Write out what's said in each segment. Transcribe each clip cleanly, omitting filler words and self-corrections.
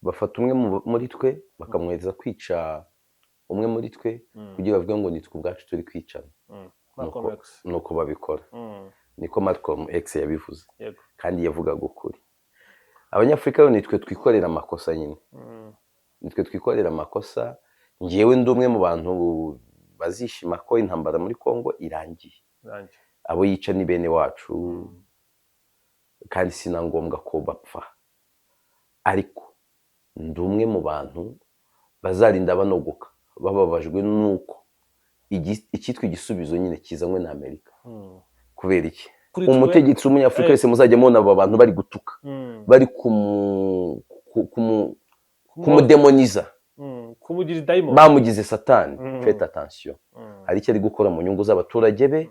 bafata umwe muri twe bakamwohereza kwica umwe muri twe kugira bavuge ngo nitwe ubwacu turi kwicana. Nuko babikora. Niko Malcolm X yabivuze kandi yavugaga ukuri. Abanyafurika nitwe twikorera amakosa nyine. Nitwe twikorera amakosa. Ngewe ndi umwe mu bantu bazishima ko intambara muri Kongo irangiye. Abo yica ni bene wacu kandi sina ngombwa ko bapfa, ariko ndi umwe mu bantu bazarinda banogoka bababajwe nuko icyitwa igisubizo nyine kizanywe na Amerika. Kubera iki? Umutegetsi w'umunyafurika wese muzajya mubona aba bantu bari gutuka, bari kumudemoniza, bamugize satani. Faites attention, hari icyo ari gukora mu nyungu z'abaturage be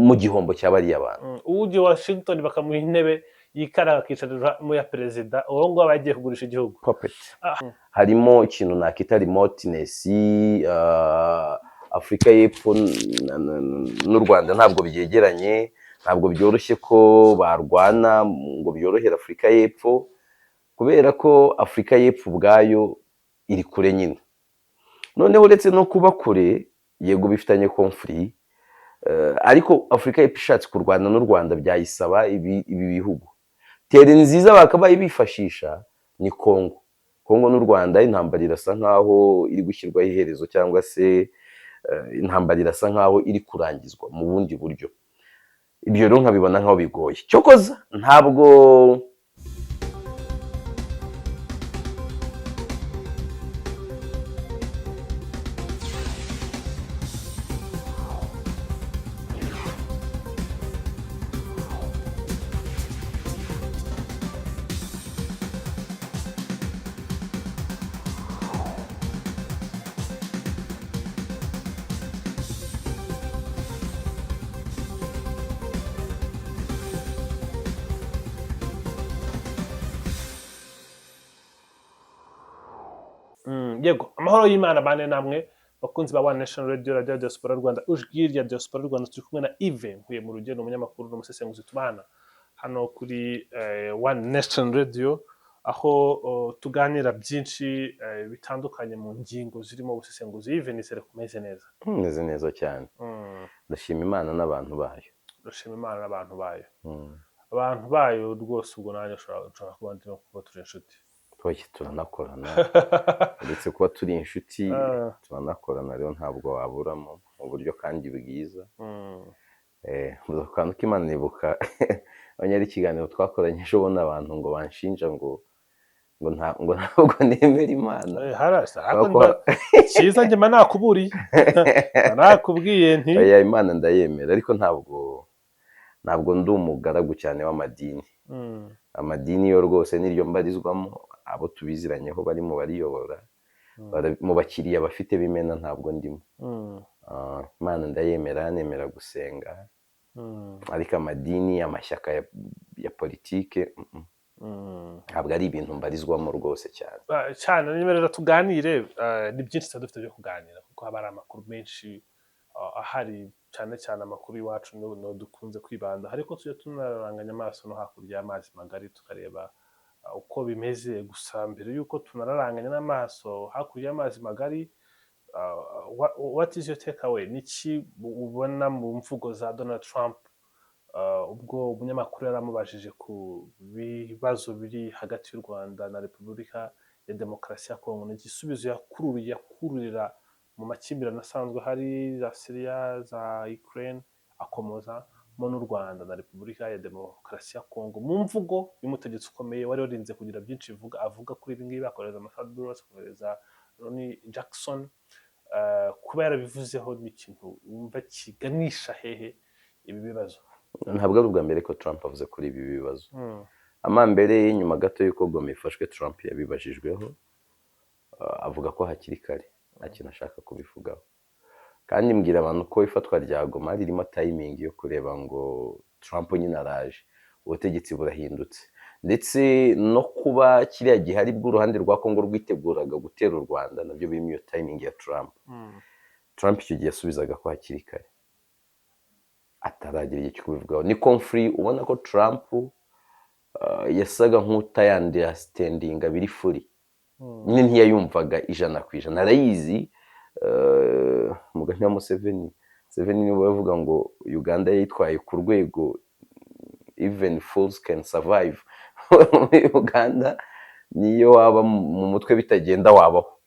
mu gihombo cy'abariya abantu. Uje Washington bakamuha intebe yikara akicarira mu ya perezida, uwo ngo abagiye kugurisha igihugu. Harimo ikintu nakita remoteness. Afurika y'Epfo n'u Rwanda ntabwo byegeranye, ntabwo byoroshye ko barwana ngo byorohere Afurika y'Epfo, kubera ko Afurika y'Epfo ubwayo iri kure nyine. Noneho uretse no kuba kure, yego bifitanye conflict, ariko Afurika y'Epfo ishatse kurwana n'u Rwanda byayisaba ibi bihugu. Tere nziza bakabaye bifashisha ni Kongo. Kongo n'u Rwanda intambara irasa nkaho iri gushyirwaho iherezo, cyangwa se intambara irasa nkaho iri kurangizwa mu bundi buryo. Ibyo rero nkabibona nkaho bigoye. Cyokoza ntabwo yego amahoro y'Imana bane namwe bakunzi ba One Nation Radio, Radio Diaspora Rwanda, ujwi rya Diaspora Rwanda. Turi kumwe na Yves Nkuye mu rugendo, umunyamakuru n'umusesenguzi tubana hano kuri One Nation Radio, aho tuganira byinshi bitandukanye mu ngingo zirimo ubusesenguzi. Yves, nizere kumeze neza? Meze neza cyane. Ndashima Imana n'abantu bayo. Ndashima Imana n'abantu bayo. Abantu bayo rwose, ubwo nanjye ushobora kuba ndimo kuba turi inshuti. Turanakorana ndetse kuba turi inshuti turanakorana, rero ntabwo waburamo mu buryo kandi bwiza. Muza kantu k'Imana nibuka abanyari ikiganiro twakoranye ejo, ubona abantu ngo banshinja ngo ntabwo nemera Imana. Cyiza njye mba nakuburiye, nakubwiye nti oya, Imana ndayemera, ariko ntabwo ndi umugaragu cyane w'amadini. Amadini yo rwose niryo mbarizwamo, abo tubiziranyeho barimo bariyobora, mu bakiriya bafite bimena ntabwo ndimo. Imana ndayemera, nemera gusenga, ariko amadini, amashyaka ya politike ntabwo ari ibintu mbarizwamo rwose cyane. Cyane nimerera tuganire, ni byinshi dufite byo kuganira kuko haba hari amakuru menshi ahari, cyane cyane amakuru iwacu no dukunze kwibanda, ariko tujya tunaranganya amaso no hakurya y'amazi magari tukareba uko bimeze. Gusa mbere yuko tunararanganya n'amaso hakurya y'amazi magari, what is your takeaway? Niki ubona mu mvugo za Donald Trump ubwo umunyamakuru yaramubajije ku bibazo biri hagati y'u Rwanda na Repubulika ya Demokarasi ya Kongo, n'igisubizo yakururira mu makimbirane asanzwe hari za Syria, za Ukraine, akomoza mo n'u Rwanda na Repubulika ya Demokarasi ya Kongo. Mu mvugo y'umutegetsi ukomeye wari warinze kugira byinshi avuga kuri ibi ngibi, akoreza Ambassador, akoreza Ronnie Jackson, kuba yarabivuzeho ni ikintu wumva kiganisha hehe ibi bibazo? Ntabwo ari ubwa mbere ko Trump avuze kuri ibi bibazo. Amambere nyuma gato y'uko Goma ifashwe, Trump yabibajijweho, avuga ko hakiri kare nta kintu ashaka kubivugaho, kandi mbwira abantu ko ifatwa rya Goma ririmo timing yo kureba ngo Trump nyine araje, ubutegetsi burahindutse, ndetse no kuba kiriya gihari bw'uruhande rwa Kongo rwiteguraga gutera u Rwanda, nabyo birimo iyo timing ya Trump. Trump icyo gihe yasubizaga ko hakiri kare, ataragira icyo kubivugaho. Ni conflict ubona ko Trump yasaga nk'utayandasitendinga biri furi, nyine ntiyayumvaga ijana ku ijana. arayizi, umugani wa Museveni niwe bavuga ngo Uganda yitwaye ku rwego even fools can survive. Muri Uganda niyo waba mu mutwe bitagenda wabaho.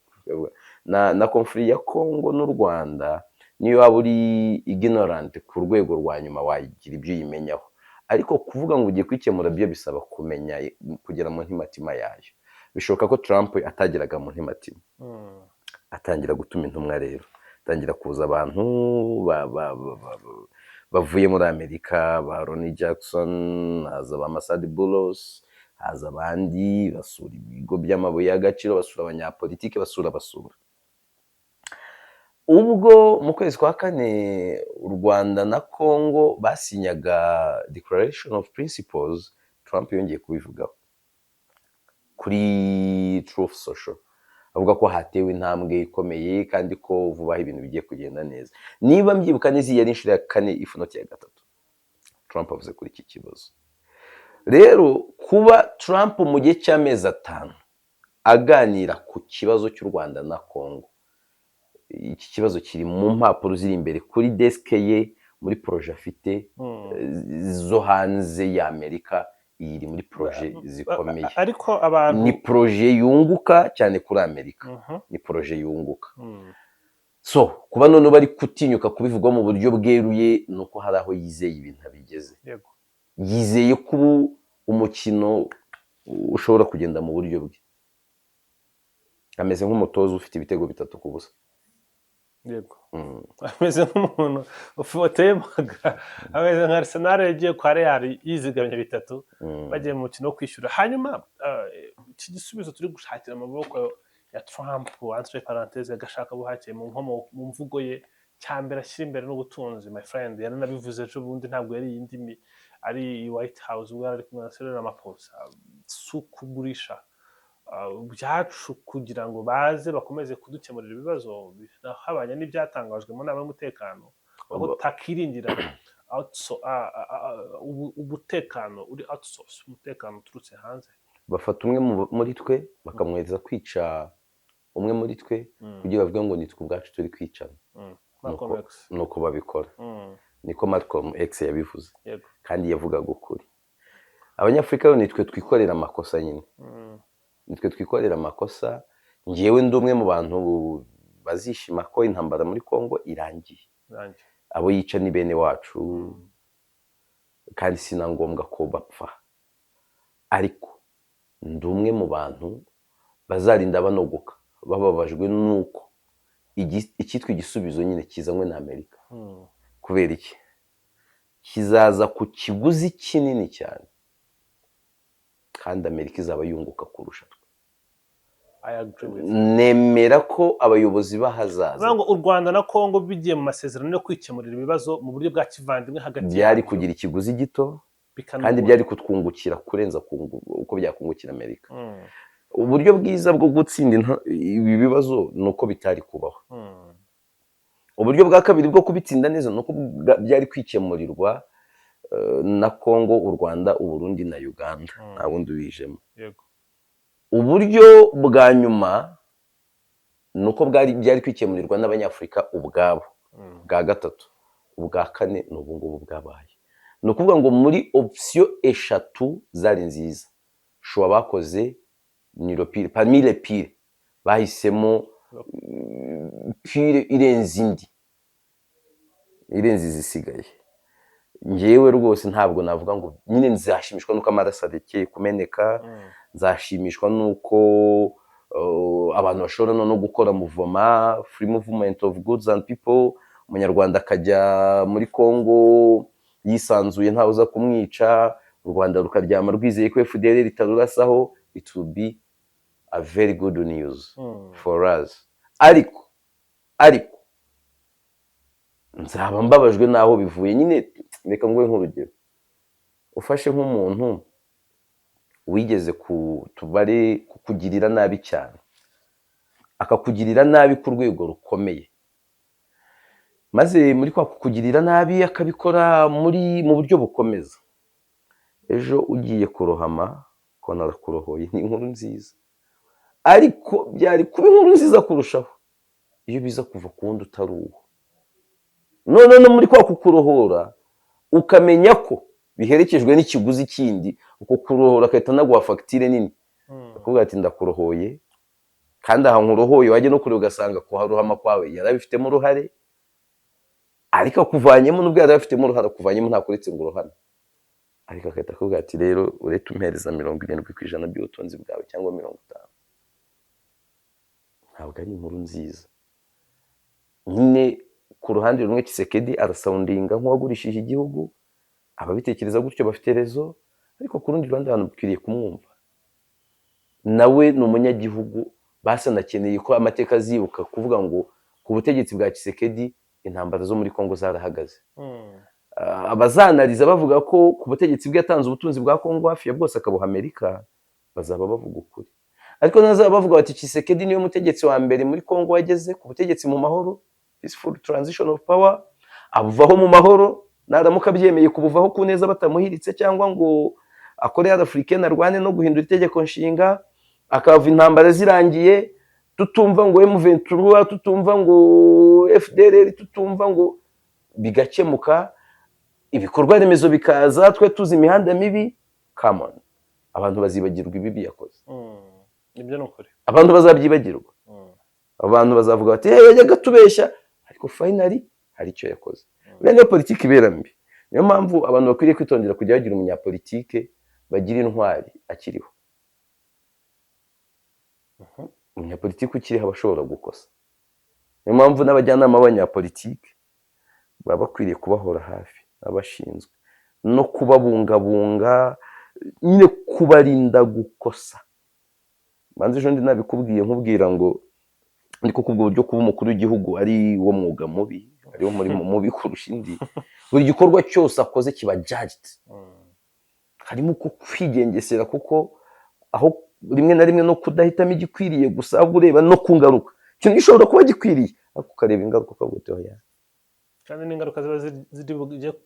Na conflict ya Congo n'u Rwanda niyo waba uri ignorant ku rwego rwa nyuma wagira ibyo uyimenyaho, ariko kuvuga ngo ugiye kwikemura byo bisaba kumenya kugera mu ntimatima yayo. Bishoboka ko Trump atageraga mu ntimatima, atangira gutuma intumwa rero, atangira kuza abantu bavuye muri Amerika, ba Ronnie Jackson, haza ba Masad Boulos, haza abandi basura ibigo by'amabuye y'agaciro, basura abanyapolitike, basura. Ubwo mu kwezi kwa kane u Rwanda na Congo basinyaga Declaration of Principles, Trump yongeye kubivugaho kuri Truth Social, avuga ko hatewe intambwe ikomeye kandi ko vuba ibintu bigiye kugenda neza. Niba mbyibuka neza, yari inshuro ya kane if not ya gatatu Trump avuze kuri iki kibazo. Rero kuba Trump mu gihe cy'amezi 5 aganira ku kibazo cy'u Rwanda na Congo, iki kibazo kiri mu mpapuro ziri imbere kuri desk ye, muri proje afite zo hanze ya Amerika, iri muri proje zikomeye, ariko abantu ni proje yunguka cyane kuri Amerika, ni proje yunguka. So kuba none bari kutinyuka kubivuga mu buryo bweruye, nuko hari aho yizeye ibintu abigeze. Yizeye ko umukino ushobora kugenda mu buryo bwe. Ameze nk'umutoza ufite ibitego 3 ku busa. Yego. Ameze nk'umuntu ufoteye maga, ameze nka Arsenal yagiye kwa Real yizigamye 3 bagiye mu mukino wo kwishyura. Hanyuma iki gisubizo turi gushakira mu maboko ya Trump, entre parenthèses, agashaka buhakiye mu mvugo ye, cyambere ashyira imbere n'ubutunzi. My friend, yaranabivuze ejo bundi, ntabwo yari indimi ari White House ubwo ari kumwe na Cyril Ramaphosa, sukugurisha byacu kugira ngo baze bakomeze kudukemurira ibibazo habanye n'ibyatangajwe mu nama y'umutekano, aho takiringira umutekano uri outsource, umutekano uturutse hanze. Bafata umwe muri twe bakamwohereza kwica umwe muri twe kugira bavuge ngo nitwe ubwacu turi kwicana. Nuko babikora. Niko Malcolm X yabivuze, kandi yavugaga ukuri. Abanyafrika yo nitwe twikorera amakosa nyine, nitwe twikorera amakosa. Ngewe ndi umwe mu bantu bazishima ko intambara muri Congo irangiye, abo yica ni bene wacu, kandi sina ngombwa ko bapfa, ariko ndi umwe mu bantu bazarinda banogoka bababajwe nuko icyitwa igisubizo nyine kizanywe na Amerika. Kubera iki? Kizaza ku kiguzi kinini cyane, kandi Amerika izaba yunguka kurusha twe. Nemera ko abayobozi bahazaza ngo u Rwanda na Congo bigiye mu masezerano yo kwikemurira ibibazo mu buryo bwa kivandimwe hagati byari kugira ikiguzi gito, kandi byari kutwungukira kurenza uko byakungukira Amerika. Uburyo bwiza bwo gutsinda ibi bibazo nuko bitari kubaho. Uburyo bwa kabiri bwo kubitsinda neza nuko byari kwikemurirwa na Congo, u Rwanda, u Burundi na Uganda, nta wundi ubijemo. Uburyo bwa nyuma nuko byari kwikemurirwa n'Abanyafurika ubwabo. Bwa gatatu, ubwa kane n'ubu ngubu bwabaye. Ni ukuvuga ngo muri option 3 zari nziza, shuwa bakoze ni le pire, parmi les pires bahisemo pire irenze izisigaye. Ngewe rwose ntabwo navuga ngo nyine nzashimishwa nuko amaraso arekeye kumeneka, nzashimishwa nuko abantu bashobora no gukora muvoma, free movement of goods and people, umunyarwanda akajya muri Congo yisanzuye ntawe uza kumwica, u Rwanda rukaryama rwizeye ko FDLR ritarurasaho. It will be a very good news for us. Ariko nzaba mbabajwe naho bivuye. Nyine reka ngoye nk'urugero, ufashe nk'umuntu wigeze kukugirira nabi cyane, akakugirira nabi ku rwego rukomeye, maze muri kwa kukugirira nabi akabikora mu buryo bukomeza, ejo ugiye kurohama ko narakurohoye, ni inkuru nziza, ariko byari kuba inkuru nziza kurushaho iyo biza kuva ku wundi utari uwo. None no muri kwa kukurohora ukamenya ko biherekejwe n'ikiguzi kindi, uko kurohora akahita anaguha fagitire nini, akubwira ati ndakurohoye, kandi aha nkurohoye wajya no kureba ugasanga kuharohama kwawe yarabifitemo uruhare, ariko akuvanyemo n'ubwo yarabifitemo uruhare, akuvanyemo ntakuretse ngo urohane, ariko agahita akubwira ati rero uretse umpereza 70% by'ubutunzi bwawe cyangwa 50%. Ntabwo ari inkuru nziza. Nyine ku ruhande rumwe Tshisekedi arasawundinga nk'uwagurishije igihugu, ababitekereza gutyo bafite rezo, ariko ku rundi ruhande abantu bakwiriye kumwumva, nawe ni umunyagihugu, basanakeneye ko amateka azibuka kuvuga ngo ku butegetsi bwa Tshisekedi intambara zo muri Kongo zarahagaze. Abazanariza bavuga ko ku butegetsi bwe yatanze ubutunzi bwa Kongo hafi ya bwose akabuha Amerika, bazaba bavuga ukuri. Ariko nazaba bavuga bati Tshisekedi niyo mutegetsi wa mbere muri Kongo wageze ku butegetsi mu mahoro, peaceful transition of power, abuvaho mu mahoro, naramuka byemeye kubuvaho ku neza batamuhiritse cyangwa ngo akore Africaine arwane no guhindura itegeko nshinga, akava intambara zirangiye, tutumva ngo M23, tutumva ngo FDLR, tutumva ngo bigakemuka, ibikorwa remezo bikaza, twe tuzi imihanda mibi, come on, abantu bazibagirwa ibibi yakoze. Nibyo nukuri, abantu bazabyibagirwa, abantu bazavuga bati yajyaga tubeshya, ariko finally hari icyo yakoze. Niyo politiki ibera mbi, niyo mpamvu abantu bakwiriye kwitondera kujya bagira umunyapolitike bagira intwari akiriho. Umunyapolitiki ukiriho aba ashobora gukosa, niyo mpamvu n'abajyanama b'abanyapolitike baba bakwiriye kubahora hafi, abashinzwe no kubabungabunga, nyine kubarinda gukosa. Banze ejo ndi nabikubwiye nkubwira ngo ndiko kubwo buryo kuba umukuru w'igihugu ari wo mwuga mubi, ari wo murimo mubi kurusha indi. Buri gikorwa cyose akoze kiba judged, harimo ko kwigengesera, kuko aho rimwe na rimwe no kudahitamo igikwiriye gusa, ahubwo ureba no kungaruka. Ikintu gishobora kuba gikwiriye ariko ukareba ingaruka ukavuga oya, kandi n'ingaruka ziba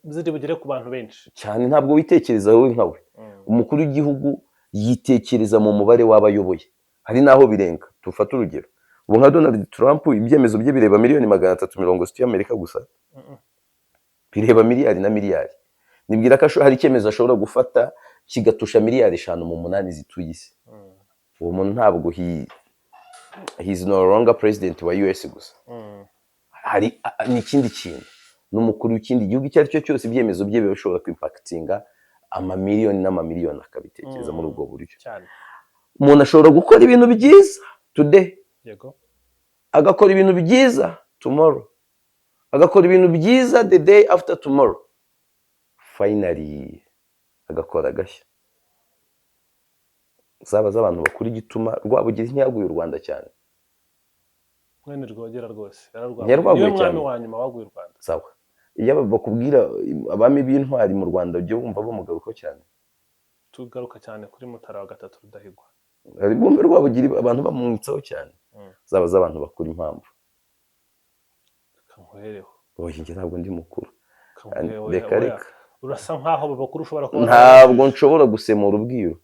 ziri bugere ku bantu benshi cyane. Ntabwo witekereza wowe nkawe. Umukuru w'igihugu yitekereza mu mubare w'abayoboye, hari naho birenga. Tufata urugero, ubu nka Donald Trump ibyemezo bye bireba miliyoni 360 y'Amerika gusa, bireba miliyari na miliyari. Nibwira ko hari icyemezo ashobora gufata kigatusha miliyari 5 mu 8 zituye isi. Uwo muntu ntabwo he's no longer president wa US gusa, hari n'ikindi kintu, n'umukuru w'ikindi gihugu icyo ari cyo cyose, ibyemezo bye bishobora kwimpactinga amamiliyoni n'amamiliyoni, akabitekereza muri ubwo buryo. Umuntu ashobora gukora ibintu byiza today, agakora ibintu byiza tomorrow, agakora ibintu byiza the day after tomorrow, finally agakora agashya. Zaba z'abantu bakuri igituma Rwabugiri ntiyaguye u Rwanda cyane. Mwene Rwogera rwose yararwaye, niyo mwami wa nyuma waguye u Rwanda. Sawa, iyo bakubwira abami b'intwari mu Rwanda ujye wumva bamugaruka cyane. Tugaruka cyane kuri Mutara wa gatatu Rudahigwa, ari bumve Rwabugiri abantu bamwitsaho cyane. Zaba z'abantu bakuri impamvu kamuhereho. Oya, njye ntabwo ndi mukuru, reka urasa nkaho bakuru ushobora kuba. Ntabwo nshobora gusemura ubwiru,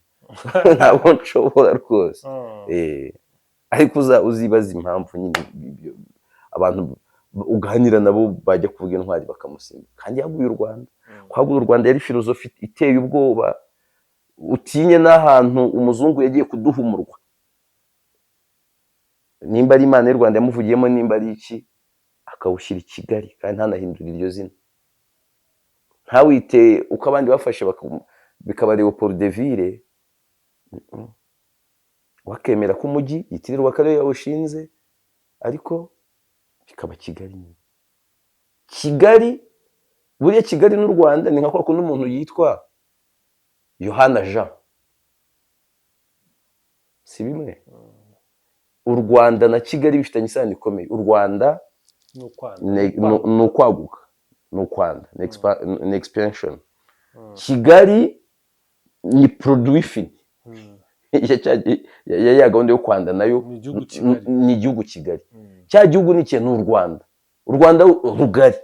ntabwo nshobora rwose. Ariko uzibaza impamvu nyine abantu uganira nabo bajya kuvuga intwari bakamusimba, kandi yaguye u Rwanda. Kwaguye u Rwanda yari filozofi iteye ubwoba, utinye n'ahantu umuzungu yagiye kuduhumurwa. Nimba ari Imana y'u Rwanda yamuvugiyemo, nimba ari iki, akawushyira i Kigali kandi ntanahindura iryo zina. Ntawite uko abandi bafashe bikaba Leopold de Ville, wakemera ko umujyi yitirirwa akarere yawushinze, ariko bikaba Kigali. Kigali, buriya Kigali n'u Rwanda ni nka kwa kundi umuntu yitwa Yohana Jean, si bimwe. U Rwanda na Kigali bifitanye isano ikomeye. U Rwanda ni ukwaguka, ni ukwanda, ni expansion. Kigali ni produit fini. Ya gahunda yo kwanda nayo ni igihugu Kigali. Cya gihugu ni ikintu u Rwanda. U Rwanda rugari.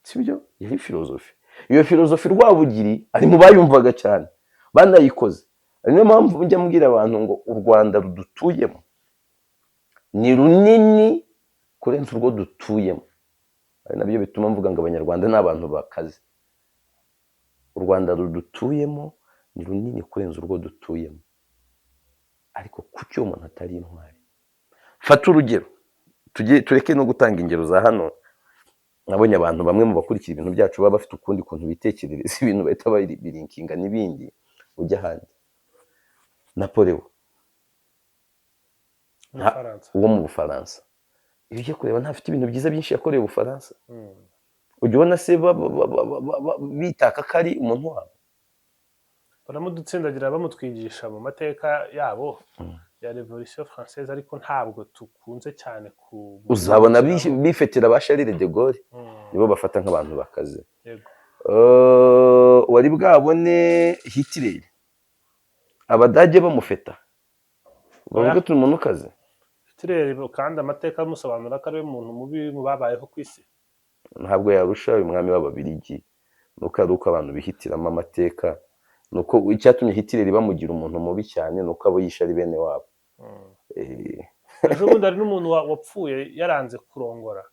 Sibyo? Yari filozofi. iyo filozofi Rwabugiri ari mu bayumvaga cyane banayikoze. Ari niyo mpamvu njya mbwira abantu ngo u Rwanda rudutuyemo ni runini kurenza urwo dutuyemo. Ari nabyo bituma mvuga ngo abanyarwanda ni abantu bakaze. U Rwanda rudutuyemo ni runini kurenza urwo dutuyemo, ariko kuki umuntu atari intwari? Fata urugero, tureke no gutanga ingero za hano. Nabonye abantu bamwe mu bakurikira ibintu byacu baba bafite ukundi kuntu bitekerereza ibintu bahita birinkinga n'ibindi. Ujya ahandi, Napoleon uwo mu Bufaransa, iyo ugiye kureba ntafite ibintu byiza byinshi yakoreye Ubufaransa. Ujya ubona se bitaka ko ari umuntu wabo? baramudutsindagira bamutwigisha mu mateka yabo ya Revolution Française, ariko ntabwo tukunze cyane ku uzabona bifetera ba Charles de Gaulle, nibo bafata nk'abantu bakaze. Wari bwabone Hitler Abadage bamufeta bavuga turi umuntu ukaze. Hitler kandi amateka amusobanura ko ari umuntu mubi mu babayeho ku isi. Ntabwo yarusha uyu mwami w'Ababiligi, nuko ari uko abantu bihitiramo amateka, nuko icyatumye Hitler bamugira umuntu mubi cyane nuko abo yishe ari bene wabo. Ejo bundi hari n'umuntu wapfuye yaranze kurongora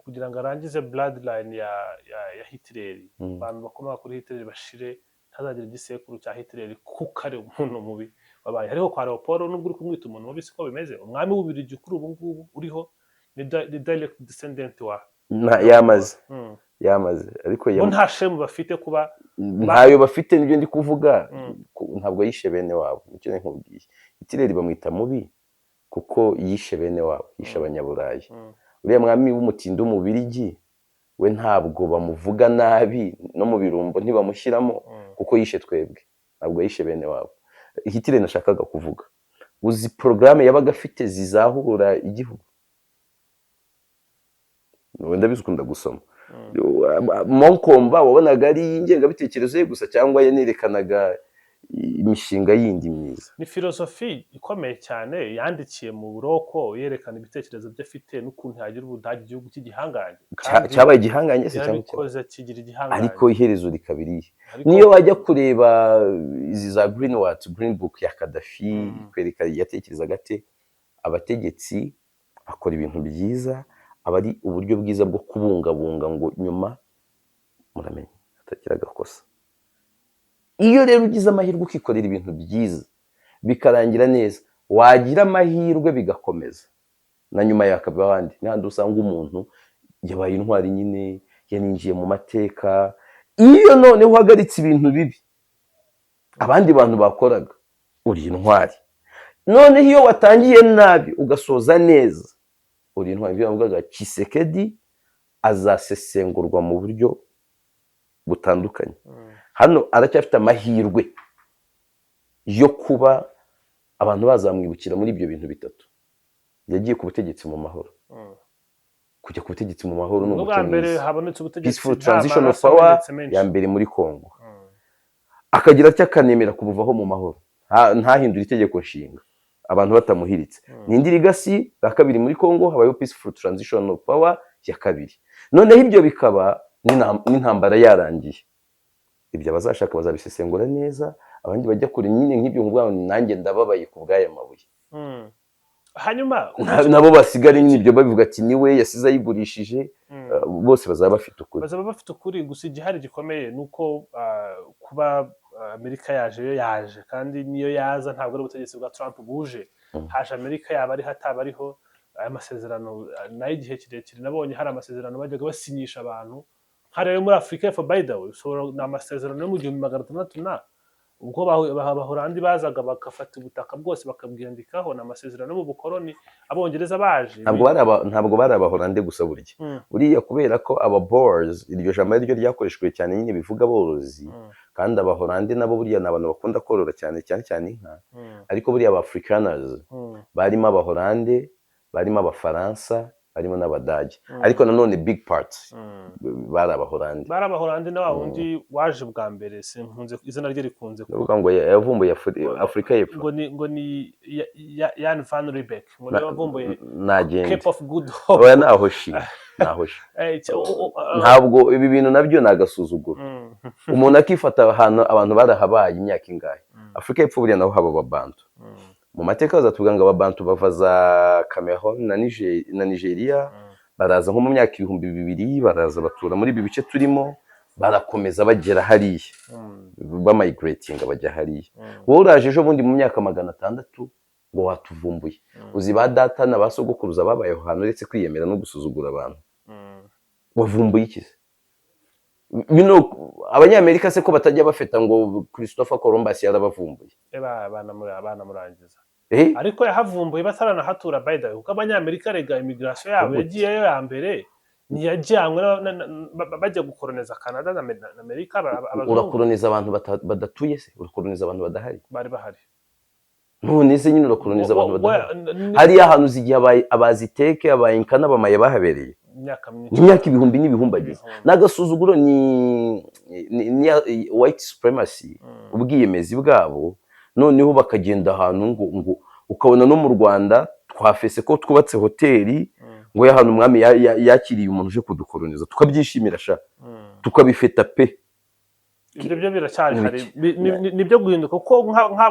kugira ngo arangize bloodline ya Hitler. Abantu bakomoka kuri Hitler bashire, ntazagire igisekuru cya Hitler kuko ari umuntu mubi wabaye. Ariko kwa Leopold nubwo uri kumwita umuntu mubi siko bimeze. Umwami w'Ububiligi kuri ubu ngubu uriho ni direct descendant wa yamaze ariko nta shemu bafite kuba ntayo bafite. Nibyo ndi kuvuga, ntabwo yishe bene wabo. Nicyo nkubwiye, Hitler bamwita mubi kuko yishe bene wabo, yishe Abanyaburayi. Uriya mwami w'umutindi w'Umubiligi we ntabwo bamuvuga nabi, no mu birumbo ntibamushyiramo kuko yishe twebwe, ntabwo yishe bene wabo. Hitler nashakaga kuvuga, uzi porogaramu yabaga afite zizahura igihugu? Wenda bizukunda gusoma Monkomba wabonaga ari ingengabitekerezo ye gusa, cyangwa yanerekanaga imishinga yindi myiza. Ni filosofi ikomeye cyane yandikiye mu buroko, yerekana ibitekerezo bye afite n'ukuntu yagira Ubudage igihugu cy'igihangange. Cyabaye igihangange se cyangwa kigira igihangange, ariko iherezo rikabiriye. Niyo wajya kureba izi za Green Book ya Gaddafi, kwereka yatekerezaga ate abategetsi akora ibintu byiza, aba ari uburyo bwiza bwo kubungabunga ngo nyuma muramenye atagira agakosa. Iyo rero ugize amahirwe ukikorera ibintu byiza bikarangira neza, wagira amahirwe bigakomeza na nyuma yakaba abandi. N'ahandi usanga umuntu yabaye intwari nyine, yaninjiye mu mateka. Iyo none uhagaritse ibintu bibi abandi bantu bakoraga, uri intwari. None iyo watangiye nabi ugasoza neza, uri intwari. Ibyo bavugaga Tshisekedi azasesengurwa mu buryo butandukanye. Hano aracyafite amahirwe yo kuba abantu bazamwibukira muri ibyo bintu bitatu. Yagiye ku butegetsi mu mahoro. Kujya ku butegetsi mu mahoro no gutegeka peaceful transition of power ya mbere muri Congo. Akagira akanemera kubuvaho mu mahoro, ntahindura itegeko nshinga abantu batamuhiritse. N'indi legacy ya kabiri muri Congo, habayeho peaceful transition of power ya kabiri. Noneho ibyo bikaba n'intambara yarangiye. Ibyo abazashaka bazabisesengura neza, abandi bajya kure nyine nk'ibyo ngubwo. Nanjye ndababaye ku bw'aya mabuye. Hanyuma nabo basigara n'ibyo babivuga ati niwe yasize ayigurishije. Bose bazaba bafite ukuri. Gusa igihari gikomeye nuko kuba Amerika yaje kandi niyo yaza ntabwo ari ubutegetsi bwa Trump buje. Haje Amerika, yaba ari hataba ariho aya masezerano nayo igihe kirekire. Nabonye hari amasezerano bajyaga basinyisha abantu hariya muri Afurika y'Epfo. By the way, ni amasezerano yo mu 1600 ubwo Abahorandi bazaga bagafata ubutaka bwose bakabwandikaho. Ni amasezerano yo mu bukoloni Abongereza baje. Ntabwo bari Abahorandi gusa burya. Buriya kubera ko aba Boers, iryo jambo ryo ryakoreshejwe cyane nyine bivuga aborozi, kandi Abahorandi nabo buriya ni abantu bakunda korora cyane inka. Ariko buriya aba Afrikaners barimo Abahorandi, barimo Abafaransa, harimo n'Abadage ariko nanone big parts bari Abahorandi na wundi waje bwa mbere sinkunze izina rye rikunze kuvuga ngo yavumbuye Afrika y'Epfo ngo ni Jan van Riebeeck ngo niwe wavumbuye Cape of Good Hope oya naho ntabwo ibi bintu nabyo nagasuzuguro umuntu akifata ahantu abantu barahabaye imyaka ingahe Afrika y'Epfo buriya naho haba Ababantu mu mateka bazatubwira ngo Ababantu bava za Cameroon na Nigeria baraza nko mu myaka 2000 baraza batura muri ibi bice turimo barakomeza bagera hariya bamigrating bajya hariya wowe uraje ejo bundi mu myaka 600 ngo watuvumbuye uzi ba data na basogokuruza babayeho hantu uretse kwiyemera no gusuzugura abantu wavumbuye iki abanyamerika se ko batajya bafeta ngo Christopher Columbus yarabavumbuye abana murangiza ariko yahavumbuye bataranahatura by the way kuko abanyamerika rega immigration yabo yagiyeyo ya mbere ntiyajyanywe bajya gukoloniza Canada na Amerika urakoloniza abantu badatuye se urakoloniza abantu badahari bari bahari none se nyine urakoloniza abantu badahari hariya ahantu zigiye abaziteke abayinka n'abamaye bahabereye imyaka ibihumbi n'ibihumbi agize n'agasuzuguro ni white supremacy ubwiyemezi bwabo noneho bakagenda ahantu ngo ukabona no mu Rwanda twafese ko twubatse hoteli ngo y'ahantu umwami yakiriye umuntu uje kudukoloniza tukabyishimira sha tukabifeta pe ibyo byo biracyari hari nibyo guhinduka kuko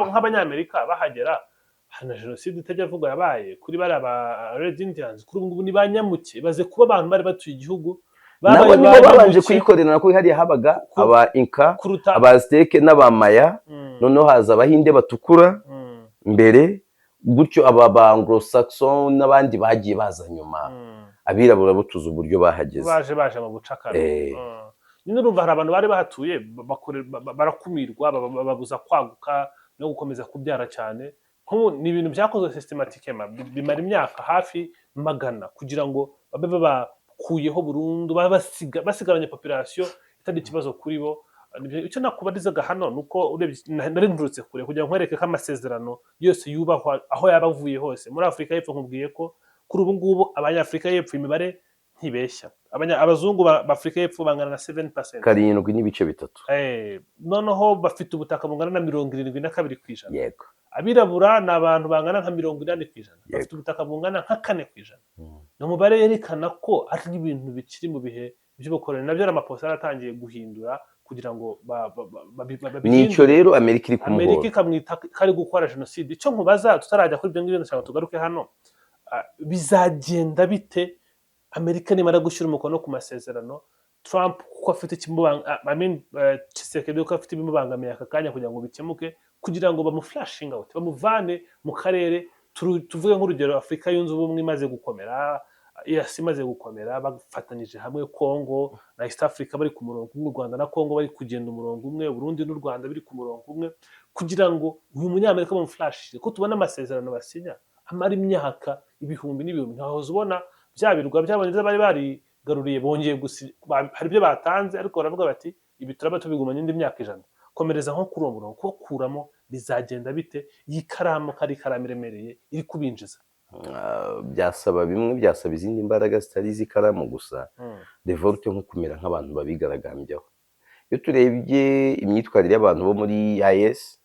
nk'abanyamerika bahagera hana jenoside itajya vuga yabaye kuri bari aba Red Indians kuri ubu ni banyamuke baze kuba abantu bari batuye igihugu nabo nibo babanje kuyikorera nako hariya habaga aba Inka abaziteke n'abamaya noneho haza abahinde batukura mbere gutyo aba Anglo-Saxon n'abandi bagiye baza nyuma abirabura butuza uburyo bahageze baje mu bucakara nyine urumva hari abantu bari bahatuye barakumirwa babuza kwaguka no gukomeza kubyara cyane ni ibintu byakozwe systematikema bimara imyaka hafi 100 kugira ngo babe bakuyeho burundu basigaranye population itari ikibazo kuri bo icyo nakubarizaga hano nuko urebye nari ndurutse kure kugira ngo nkwereke ko amasezerano yose yubahwa aho yabavuye hose muri Afrika y'Epfo nkubwiye ko kuri ubu ngubu abanyafrika y'Epfo imibare ntibeshya abazungu ba Afrika y'Epfo bangana na 7% karindwi n'ibice bitatu noneho bafite ubutaka bungana na 72%. Yego abirabura ni abantu bangana nka 80%, bafite ubutaka bungana nka 4%. ni umubare yerekana ko ari ibintu bikiri mu bihe by'ubukoroni nabyo amaposa yaratangiye guhindura kugira ngo nicyo rero Amerika iri kumuhora Amerika ikamwita kari gukora jenoside. Icyo nkubaza tutarajya kuri ibyo ngibyo ndashaka tugaruke hano, bizagenda bite Amerika nimara gushyira umukono ku masezerano Trump kuko afite kimubanga Tshisekedi ko afite ibimubangamiye aka kanya kugira ngo bikemuke, kugira ngo bamuflashing out bamuvane mu karere. Tuvuge nk'urugero Afrika yunze ubumwe imaze gukomera, EAC imaze gukomera, bafatanyije hamwe Congo na East Africa bari ku murongo umwe, Rwanda na Congo bari kugenda umurongo umwe, Burundi n'u Rwanda biri ku murongo umwe, kugira ngo uyu munyamerika bamuflashije ko tubona amasezerano basinya amara imyaka ibihumbi n'ibihumbi. Ntahoze ubona bya birwa by'abongereza bari barigaruriye bongeye hari ibyo batanze, ariko baravuga bati ibi turaba tubigumanye indi myaka 100. Komereza nko kuri uwo murongo ko kuramo bizagenda bite? Iyi karamu kari karamu iremereye iri kubinjiza, byasaba bimwe, byasaba izindi mbaraga zitari zikaramu gusa. Revolte nko kumera nk'abantu babigaragambyaho. Iyo turebye imyitwarire y'abantu bo muri IS,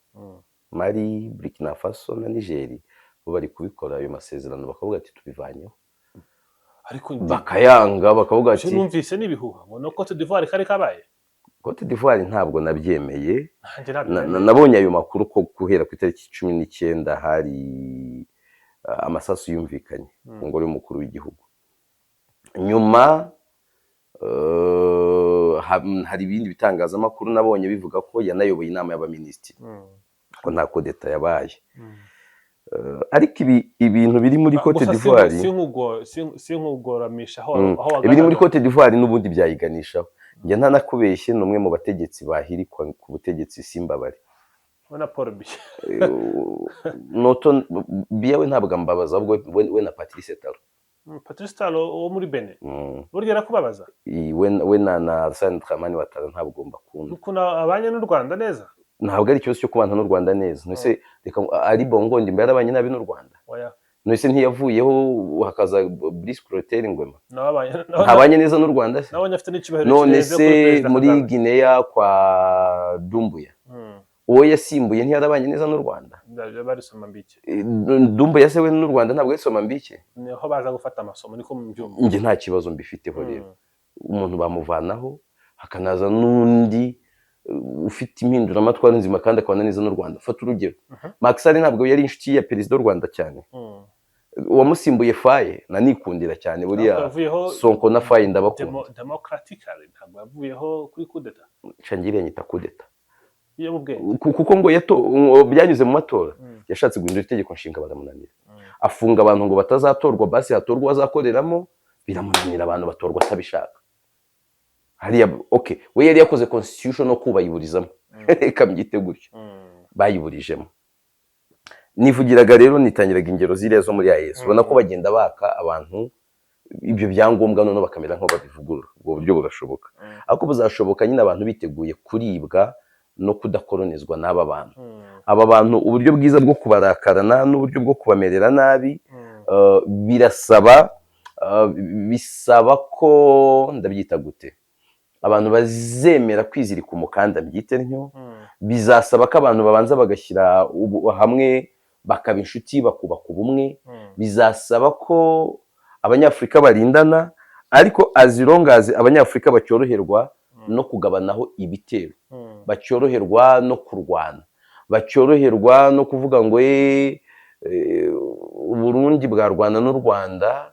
Mali, Burkina Faso na Niger, bo bari kubikora ayo masezerano bakavuga ati tubivanyeho, ariko bakayanga bakavuga ati numvise nibihuha ngo no Cote d'Ivoire kari kabaye. Cote d'Ivoire ntabwo nabyemeye, nabonye ayo makuru ko guhera ku itariki 19 hari amasasu yumvikanye ku ngoro y'umukuru w'igihugu. Nyuma hari ibindi bitangazamakuru nabonye bivuga ko yanayoboye inama y'abaminisitiri, ko nta kodeta yabaye. Ariko ibintu biri muri Cote d'Ivoire sinkugoramisha aho ibiri muri Cote d'Ivoire n'ubundi byayiganishaho. Njye ntanakubeshye n'umwe mu bategetsi bahirikwa ku butegetsi Simbabare na Paul Biya noto Biya we ntabwo ambabaza, ahubwo we na Patrice Talon. Patrice Talon wo muri Benin burya arakubabaza. we na Alassane Dramane Ouattara ntabwo mbakunda. Ukuntu abanye n'u Rwanda neza ntabwo ari ikibazo cyo kubana n'u Rwanda neza. Nese reka ari bongo ndi mbere abanye nabi n'u Rwanda. Oya none ntiyavuyeho hakaza Brice Clotaire Ngwema ntabanye neza n'u Rwanda se none se muri Guinea kwa Dumbuya uwo yasimbuye ntiyarabanye neza n'u Rwanda Dumbuya se we n'u Rwanda ntabwo yasoma mbike niho baza gufata amasomo niko mubyumva nge nta kibazo mbifiteho rero umuntu bamuvanaho hakanaza n'undi ufite impinduramatwara nzima kandi akabana neza n'u Rwanda fata urugero Macky Sall ntabwo yari inshuti ya perezida w'u Rwanda cyane uwamusimbuye Faye nanikundira cyane buriya Sonko na Faye ndabakunda democratically ntabwo yavuyeho kuri kudeta shangiriye nyita kudeta kuko ngo byanyuze mu matora yashatse guhindura itegeko nshinga baramunanira afunga abantu ngo batazatorwa basi hatorwa bazakoreramo biramunanira abantu batorwa atabishaka hariya okay we yari yakoze constitution no kubayiburizamo reka mbyite gutyo bayiburijemo nivugiraga rero nitangiraga ingero ziriya zo muri AES ubona ko bagenda baka abantu ibyo byangombwa none bakamera nko babivugurura ubwo buryo burashoboka ariko buzashoboka nyine abantu biteguye kuribwa no kudakoronizwa n'aba bantu aba bantu uburyo bwiza bwo kubarakarana n'uburyo bwo kubamerera nabi bisaba ko ndabyita gute abantu bazemera kwizirika umukanda mbyite ntyo bizasaba ko abantu babanza bagashyira hamwe bakaba inshuti bakubaka ubumwe bizasaba ko abanyafurika barindana ariko azirongaze abanyafurika bacyoroherwa no kugabanaho ibitero bacyoroherwa no kurwana bacyoroherwa no kuvuga ngo Burundi bwarwana n'u Rwanda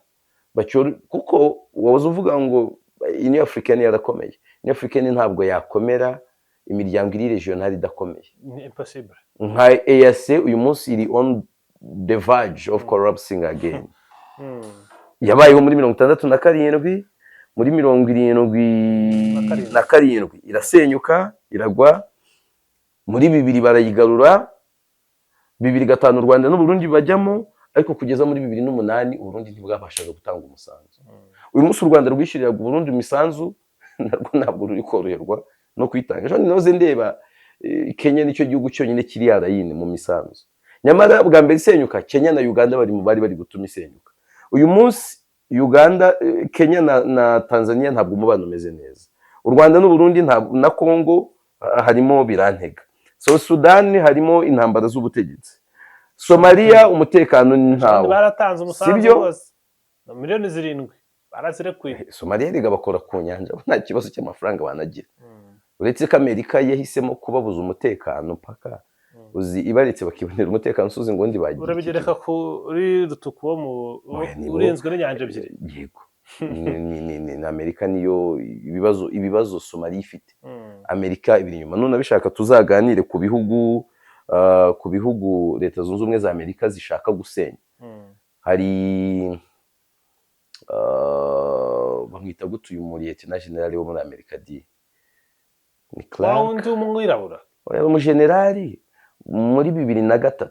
kuko wabuze uvuga ngo Union Africaine yarakomeye Union Africaine ntabwo yakomera imiryango iri regional idakomeye impossible nka EAC uyu munsi iri on the verge of collapsing again yabayeho muri 67 muri 77 irasenyuka iragwa muri 2000 barayigarura 2005 u Rwanda n'u Burundi bajyamo ariko kugeza muri 2008 u Burundi ntibwabashaga gutanga umusanzu uyu munsi u Rwanda rwishyurira u Burundi imisanzu narwo ntabwo ruri koroherwa no kwitanga ejo ninoze ndeba Kenya nicyo gihugu cyonyine kiri yarayine mu misanzu nyamara bwa mbere isenyuka Kenya na Uganda bari gutuma isenyuka uyu munsi Uganda Kenya na Tanzania ntabwo umubano umeze neza u Rwanda n'u Burundi na Congo harimo birantega Sudan harimo intambara z'ubutegetsi Somalia umutekano ntawo baratanze umusanzu wose miliyoni 7 barazirekuye Somalia riga bakora ku nyanja nta kibazo cy'amafaranga banagira uretse ko Amerika yahisemo kubabuza umutekano paka uzi ibaretse bakibonera umutekano suzi ngo ndi bagiye urabigereka kuri rutuku wo mu urinzwe n'inyanja ebyiri yego ni Amerika niyo ibibazo Somalia ifite Amerika ibiri nyuma none abishaka tuzaganire ku bihugu leta zunze ubumwe za Amerika zishaka gusenya hari bamwita gutuye umuriyete na generali wo muri Amerika ni Clark umwirabura umujenerali muri 2003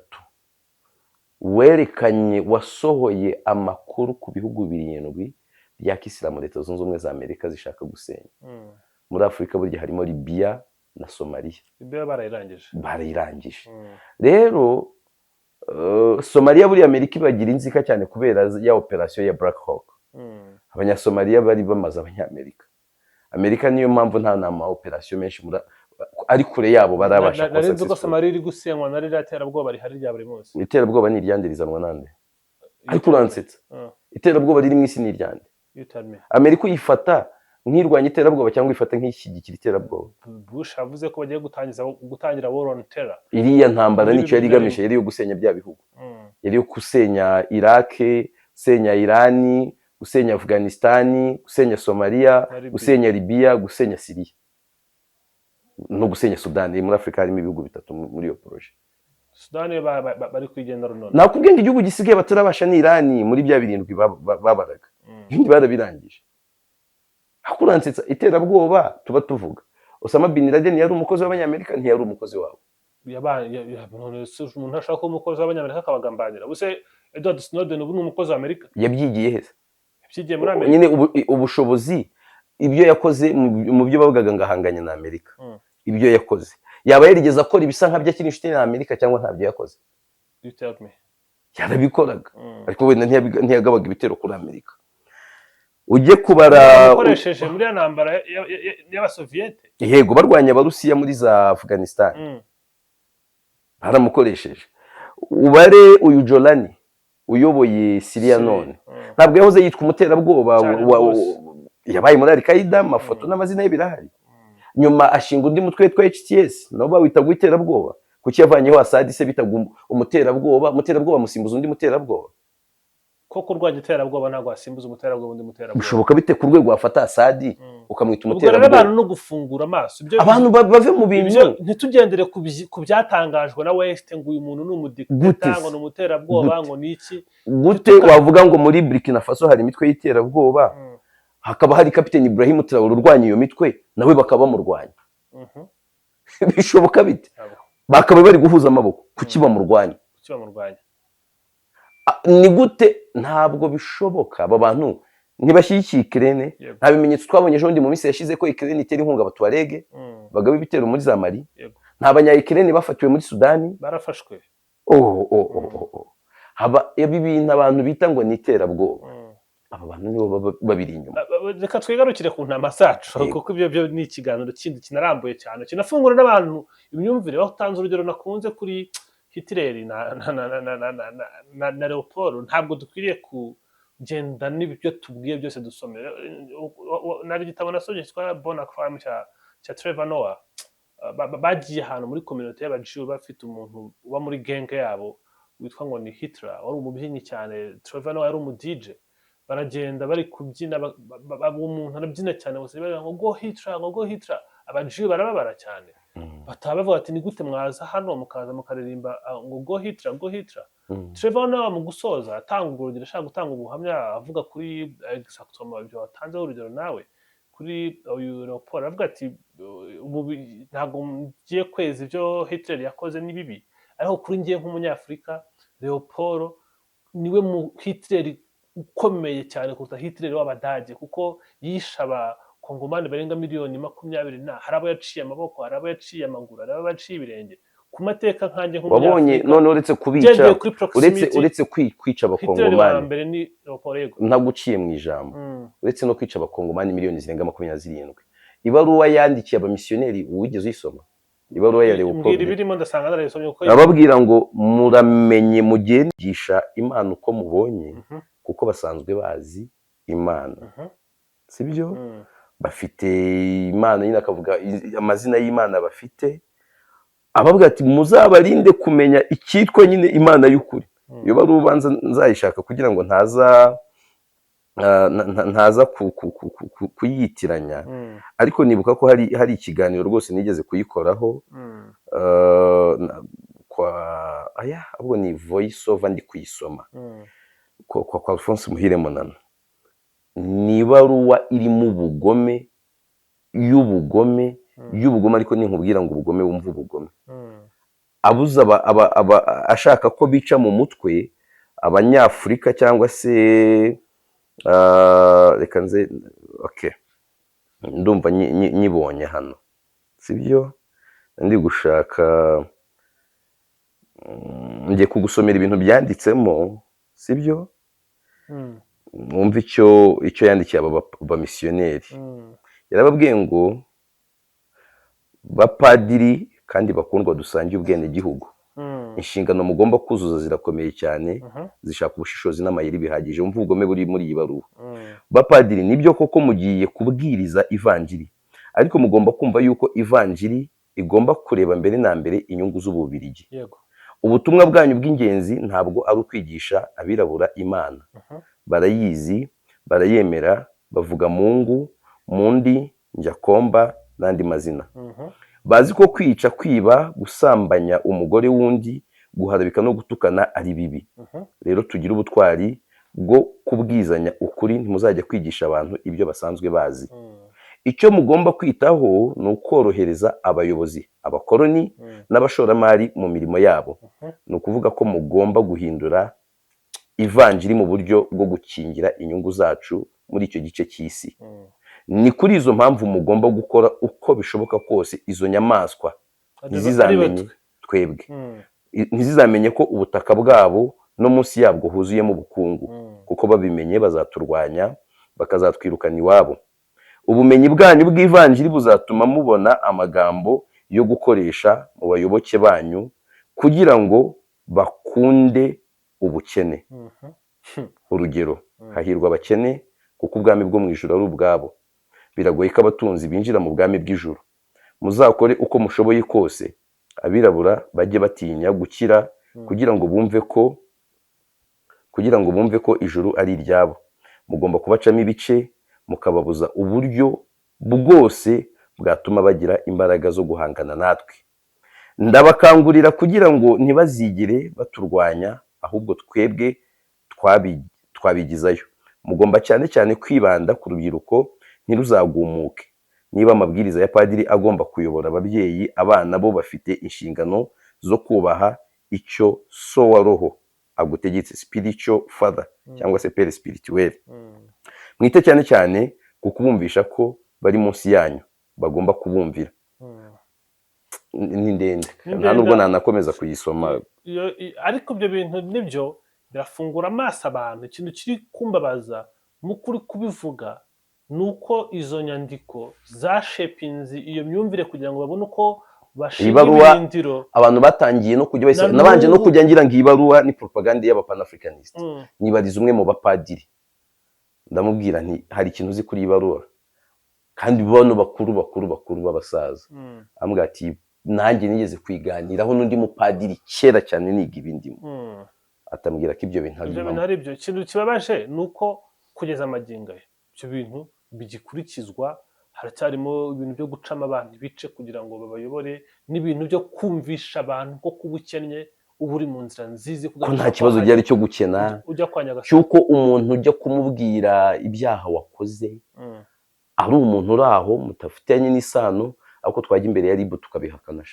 werekanye wasohoye amakuru ku bihugu 7 bya Kisilamu leta zunze ubumwe za Amerika zishaka gusenya muri Afurika burya harimo Libya na Somalia Libya barayirangije rero Somalia buri Amerika ibagira inzika cyane kubera ya operation ya Black Hawk abanyasomalia bari bamaze abanyamerika Amerika niyo mpamvu nta nama operation menshi ari kure yabo barabasha kosa nari ko Somalia iri gusenywa nari raterabwoba rihari rya buri munsi iterabwoba ni iryandirizanwa nande ariko uransetsa iterabwoba riri mu isi ni iryande Amerika uyifata nk'irwanya iterabwoba cyangwa ifata nk'ishyigikira iterabwoba Bush avuze ko bagiye gutangira war on terror iriya ntambara nicyo yari igamije yari yo gusenya bya bihugu yari yo gusenya Iraq gusenya Iran gusenya Afghanistan gusenya Somalia gusenya Libya gusenya Syria no gusenya Sudan muri Afrika harimo ibihugu 3 muri iyo projet Sudan bari kwigendera none nakubwenge igihugu gisigaye batarabasha ni Iran muri bya 7 babaraga ibindi barabirangije hakuransetsa iterabwoba tuba tuvuga Osama bin Laden yari umukozi w'abanyamerika ntiyari umukozi wabo umuntu ashaka ko umukozi w'abanyamerika akabagambanira buse Edward Snowden ubu ni umukozi w'Amerika yabyigiye hese yabyigiye muri Amerika nyine ubushobozi ibyo yakoze mu byo bavugaga ngahanganye na Amerika ibyo yakoze yaba yarigeze akora ibisa nk'abyo akiri inshuti na Amerika cyangwa ntabyo yakoze yarabikoraga ariko wenda ntiyagabaga ibitero kuri Amerika. Ujye kubara ukoresheje muri ya ntambara y'abasoviyete, yego barwanya abarusiya muri za Afghanistan baramukoresheje. Ubare uyu Jolani uyoboye Syria none ntabwo yahoze yitwa umuterabwoba, yabaye muri Al-Qaeda, amafoto n'amazina ye birahari. Nyuma ashinga undi mutwe witwa HTS nabo bawitaga iterabwoba, kuki yavanyeho Assad se bitaga umuterabwoba musimbuza undi muterabwoba. ko kurwanya iterabwoba ntabwo wasimbuza umuterabwoba undi muterabwoba. Bishoboka bite ku rwego wafata Assad ukamwita umuterabwoba? Ubwo rero abantu no gufungura amaso, abantu bave mu bintu, ntitugendere ku byatangajwe na West ngo uyu muntu ni umudiktateri ngo ni umuterabwoba ngo ni iki. Gute wavuga ngo muri Burkina Faso hari imitwe y'iterabwoba, hakaba hari Kapiteni Ibrahim Traoré urwanya iyo mitwe nawe bakaba bamurwanya? Bishoboka bite? Bakaba bari guhuza amaboko kuki bamurwanya? Ni gute? Ntabwo bishoboka. Aba bantu ntibashyigikiye Ukraine. Nta bimenyetso twabonye ejo ndi mu minsi yashize ko Ukraine itera inkunga Abatuareg bagaba ibitero muri za Mali. Nta banya-Ukraine bafatiwe muri Sudani barafashwe. Haba ibi bintu abantu bita ngo ni iterabwoba, aba bantu nibo babiri inyuma. Reka twigarukire ku ntama zacu kuko ibyo ni ikiganiro kindi kinarambuye cyane kinafungura n'abantu imyumvire. Aho utanze urugero nakunze kuri Hitler na Leopold, ntabwo dukwiriye kugenda n'ibyo tubwiye byose dusomera. Nari igitabo nasomye cyitwa Bona Crime cya Trevor Noah, bagiye ahantu muri community y'abajiu bafite umuntu uba muri genge yabo witwa ngo ni Hitler, wari umubyinnyi cyane. Trevor Noah yari umu-DJ, baragenda bari kubyina, umuntu arabyina cyane bose bari ngo go Hitler, ngo go Hitler. Abajiu barababara cyane, bataba bavuga ati ni gute mwaza hano mukaza mukaririmba ngo go Hitler, go Hitler. Trevor Noah mu gusoza atanga urugero, ashaka gutanga ubuhamya avuga kuri exactement ibyo watanzeho urugero nawe kuri uyu Leopold. Avuga ati ntabwo ngiye kweza ibyo Hitler yakoze ni bibi, ariko kuri ngiye nk'umunyafurika Leopold niwe mu Hitler ukomeye cyane kuruta Hitler w'Abadage, kuko yishe abakongomani barenga 20,000,000. Hari abo yaciye amaboko, hari abo yaciye amaguru, hari abo yaciye ibirenge. Ku mateka nkanjye nk'umunyafurika wabonye none uretse kubica, uretse kwica abakongomani ntabwo uciye mu ijambo, uretse no kwica abakongomani miliyoni zirenga 27. Ibaruwa yandikiye abamisiyoneri uwigeze uyisoma? Ibaruwa ya Leopold ababwira ngo muramenye mugendisha Imana uko mubonye, kuko basanzwe bazi Imana, sibyo? Bafite Imana nyine, akavuga amazina y'Imana bafite. Ababwira ati muzabarinde kumenya icyitwa nyine Imana y'ukuri. Iyo bari ubanza nzayishaka kugira ngo ntaza kuyitiranya, ariko nibuka ko hari ikiganiro rwose nigeze kuyikoraho ahubwo ni Voice Over ndi kuyisoma kwa Alphonse Muhire Monana. Ni ibaruwa irimo ubugome y'ubugome ariko ninkubwira ngo ubugome wumva ubugome, abuza ashaka ko bica mu mutwe abanyafurika cyangwa se reka nze ndumva nyibonye hano, sibyo? Ndi gushaka ngiye kugusomera ibintu byanditsemo, sibyo? Mwumva icyo yandikiye aba misiyoneri. Yarababwiye ngo bapadiri kandi bakundwa dusangiye ubwene gihugu, inshingano mugomba kuzuza zirakomeye cyane, zishaka ubushishozi n'amayeri bihagije. Umva ubugome buri muri iyi baruwa. Bapadiri, nibyo koko mugiye kubwiriza ivanjiri, ariko mugomba kumva yuko ivanjiri igomba kureba mbere na mbere inyungu z'Ububirigi. Ubutumwa bwanyu bw'ingenzi ntabwo ari ukwigisha abirabura Imana. Barayizi, barayemera, bavuga Mungu, Mundi, Njakomba n'andi mazina. Bazi ko kwica, kwiba, gusambanya umugore wundi, guharabika no gutukana ari bibi. Rero tugira ubutwari bwo kubwizanya ukuri, ntimuzajya kwigisha abantu ibyo basanzwe bazi. Icyo mugomba kwitaho ni ukorohereza abayobozi, abakoloni n'abashoramari mu mirimo yabo. Ni ukuvuga ko mugomba guhindura ivanjiri mu buryo bwo gukingira inyungu zacu muri icyo gice cy'isi. Ni kuri izo mpamvu mugomba gukora uko bishoboka kose izo nyamaswa ntizizamenye twebwe, ntizizamenye ko ubutaka bwabo no munsi yabwo huzuyemo ubukungu, kuko babimenye bazaturwanya bakazatwirukana iwabo. Ubumenyi bwanyu bw'ivanjiri buzatuma mubona amagambo yo gukoresha mu bayoboke banyu kugira ngo bakunde ubukene. Urugero, hahirwa abakene kuko ubwami bwo mu ijuru ari ubwabo. Biragoye ko abatunzi binjira mu bwami bw'ijuru. Muzakore uko mushoboye kose abirabura bajye batinya gukira kugira ngo bumve ko ijuru ari iryabo. Mugomba kubacamo ibice mukababuza uburyo bwose bwatuma bagira imbaraga zo guhangana natwe. Ndabakangurira kugira ngo ntibazigere baturwanya, ahubwo twebwe twabigizayo. Mugomba cyane cyane kwibanda ku rubyiruko ntiruzagumuke. Niba amabwiriza ya padiri agomba kuyobora ababyeyi, abana bo bafite inshingano zo kubaha icyo so wa roho agutegetse, spiritual father cyangwa se pere spirituel. Mwite cyane cyane ku kubumvisha ko bari munsi yanyu, bagomba kubumvira. Ni ndende, nta nubwo nanakomeza kuyisoma. Ariko ibyo bintu nibyo birafungura amaso abantu. Ikintu kiri kumbabaza mu kuri kubivuga nuko izo nyandiko zashepinze iyo myumvire kugira ngo babone uko bashinga ibirindiro. Abantu batangiye no kujya bayisaba. Nabanje no kujya ngira ngo ibaruwa ni propaganda y'abapanafricaniste. Nibariza umwe mu bapadiri, ndamubwira nti hari ikintu uzi kuri ibaruwa, kandi bano bakuru b'abasaza. Ambwira ati nanjye nigeze kwiganiraho n'undi mupadiri kera cyane niga ibindimo. Atambwira ko ibyo bintu ari byo. Ikintu kibabaje nuko kugeza amagingo ibyo bintu bigikurikizwa. Haracyarimo ibintu byo gucamo abantu ibice kugira ngo babayobore, n'ibintu byo kumvisha abantu ko kubukennye uba uri mu nzira nziza, ko nta kibazo gihari cyo gukena, cyuko umuntu ujya kumubwira ibyaha wakoze ari umuntu uri aho mutafitanye n'isano, ariko twajya imbere ya ribu tukabihakana.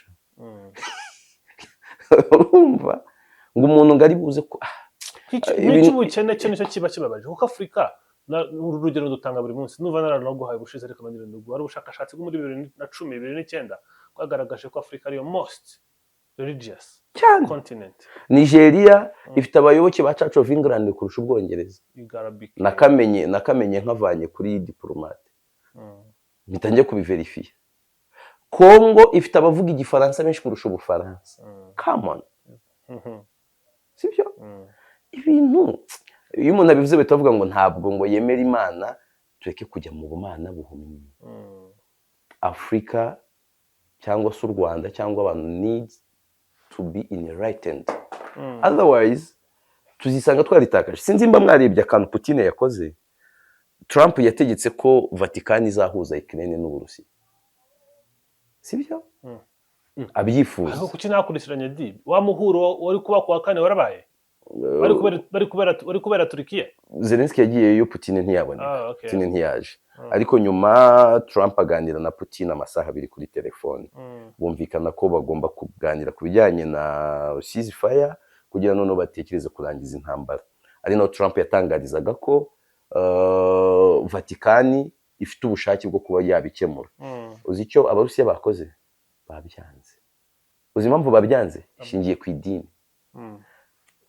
Urumva ngo umuntu ngo ari buze ko cy'ubukene cyo nicyo kiba kibabaje, kuko Afurika urugero dutanga buri munsi. Nuva naranaguhaye ubushize, ariko nongere nduguha. Hari ubushakashatsi bwo muri 2010 bwagaragaje ko Afurika ariyo most religious continent. Nigeria ifite abayoboke ba Church of England kurusha Ubwongereza. Nakamenye nkavanye kuri diplomate, bitangiye kubiverifiya. Congo ifite abavuga igifaransa benshi kurusha Ubufaransa. Come on, sibyo? Ibintu iyo umuntu abivuze bitavuga ngo ntabwo ngo yemera Imana, tureke kujya mu bumana buhumye. Afrika cyangwa se u Rwanda cyangwa abantu needs to be enlightened, otherwise tuzisanga twaritakaje. Sinzi mba mwarebye akantu Putin yakoze. Trump yategetse ko Vatican izahuza Ukraine n'Uburusiya, sibyo? Abyifuza. Ariko kuki nakurikiranye di wa muhuro wari kuba kwa kane warabaye? Bari kubera Turkiya. Zelensky yagiyeyo, Putin ntiyaboneka. Putin ntiyaje. Ariko nyuma Trump aganira na Putin amasaha 2 kuri telefone. Bumvikana ko bagomba kuganira ku bijyanye na ceasefire kugira none batekereze kurangiza intambara. Ari no Trump yatangarizaga ko Vatican ifite ubushake bwo kuba yabikemura. Uzi icyo Abarusiya bakoze? Babyanze. Uzi impamvu babyanze? Ishingiye ku idini.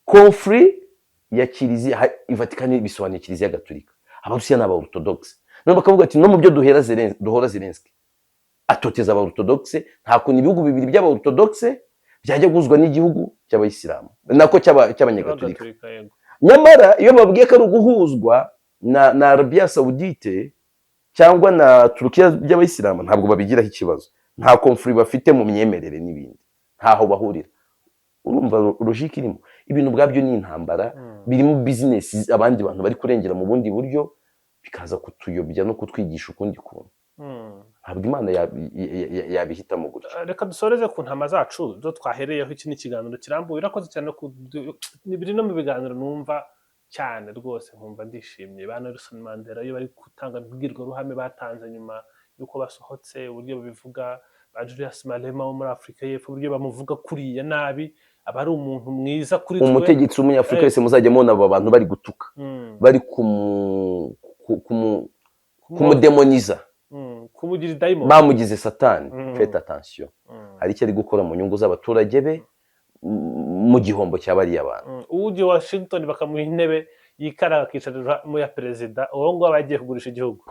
Conflit ya Kiliziya, Vatican bisobanuye Kiliziya Gatolika. Abarusiya n'aba Orthodox. None bakavuga ati no mu byo duhora Zelensky atoteza aba Orthodox, nta kuntu ibihugu bibiri by'aba Orthodox byajya guzwa n'igihugu cy'abayisilamu nako cy'abanyagatolika. Nyamara iyo babwiye ko ari uguhuzwa na Arabia Saudite cyangwa na Turkiya by'abayisilamu, ntabwo babigiraho ikibazo. Nta conflit bafite mu myemerere n'ibindi, ntaho bahurira. Urumva logique irimo. Ibintu bwabyo ni intambara, birimo business abandi bantu bari kurengera mu bundi buryo, bikaza kutuyobya no kutwigisha ukundi kuntu. Ntabwo Imana yabihitamo gutya. Reka dusoreze ku ntama zacu zo twahereyeho. Iki ni ikiganiro kirambuye. Urakoze cyane biri no mu biganiro numva cyane rwose, nkumva ndishimye. Ba Nelson Mandela iyo bari gutanga imbwirwaruhame batanze nyuma yuko basohotse, uburyo babivuga. Ba Julius Malema wo muri Afurika y'Epfo, uburyo bamuvuga kuriya nabi, aba ari umuntu mwiza kuri twe. Umutegetsi w'Umunyafurika wese muzajya mubona abo bantu bari gutuka, bari kumudemoniza, kumugira daimon, bamugize satani. Faites attention, hari icyo ari gukora mu nyungu z'abaturage be, mu gihombo cy'abariya abantu. ujye Washington bakamuha intebe yikaraga akicarira mu ya perezida uwo nguwo aba yagiye kugurisha igihugu.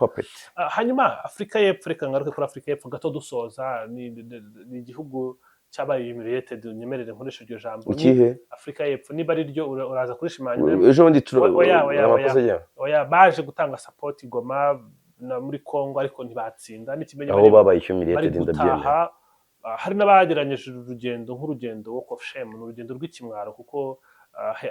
Hanyuma Afurika y'Epfo, reka ngaruke kuri Afurika y'Epfo gato dusoza. Ni igihugu cyabaye humiliated, unyemerere nkoresha iryo jambo. Ikihe? Afurika y'Epfo niba ari ryo uraza kurishimangira. Ejo bundi oya baje gutanga support i Goma muri Congo ariko ntibatsinda n'ikimenyetso aho babaye humiliated ndabyemera. Hari n'abageranyije urugendo nk'urugendo walk of shame, n'urugendo rw'ikimwaro, kuko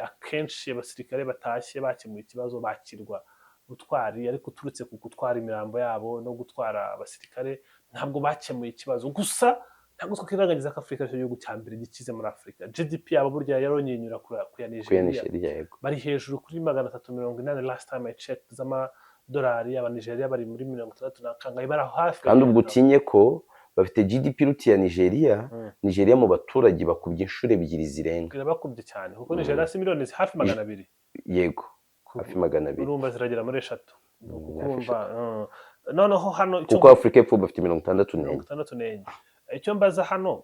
akenshi abasirikare batashye bakemuye ikibazo bakirwa gutwari, ariko uturutse ku gutwara imirambo yabo no gutwara abasirikare ntabwo bakemuye ikibazo. Gusa ntabwo twakirangagiza ko Afurika ari igihugu cya mbere gikize muri Afurika. GDP yabo burya yaronyenyura ku ya Nigeria, bari hejuru kuri 380 last time I checked z'amadolari. aba Nigeria bari muri 60 na kangahe, bari hafi. Kandi ubwo utinye ko bafite GDP ruti ya Nigeria. Nigeria mu baturage bakubye inshuro 2 zirenga. Bakubye cyane kuko Nigeria si miliyoni hafi 200. Yego, hafi 200. Urumva ziragera muri 3. Urumva noneho hano kuko Afurika y'Epfo bafite 64. Icyo mbaza hano,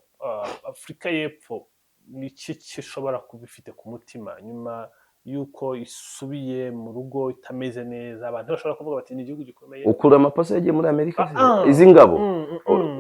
Afurika y'Epfo niki gishobora kuba ifite ku mutima nyuma yuko isubiye mu rugo itameze neza? Abantu bashobora kuvuga bati ni igihugu gikomeye. Ukura amaposa yagiye muri Amerika izi ngabo.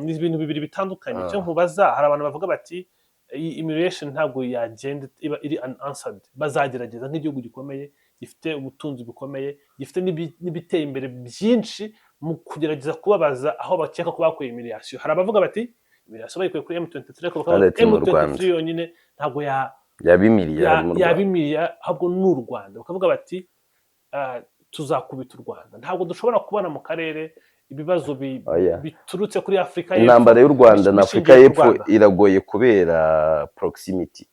Ni ibintu bibiri bitandukanye. Icyo nkubaza, hari abantu bavuga bati immigration ntabwo yagenda iba iri unanswered. Bazagerageza nk'igihugu gikomeye gifite ubutunzi bukomeye, gifite n'ibiteye imbere byinshi mu kugerageza kubabaza aho bakeka ko bakuye immigration. Hari abavuga bati immigration bayikuye kuri M23 ariko M23 yonyine ntabwo yabimiriye ahubwo n'u Rwanda. Bakavuga bati tuzakubita u Rwanda. Ntabwo dushobora kubona mu karere ibibazo biturutse kuri Afurika y'Epfo. Intambara y'u Rwanda na Afurika y'Epfo iragoye kubera proximity.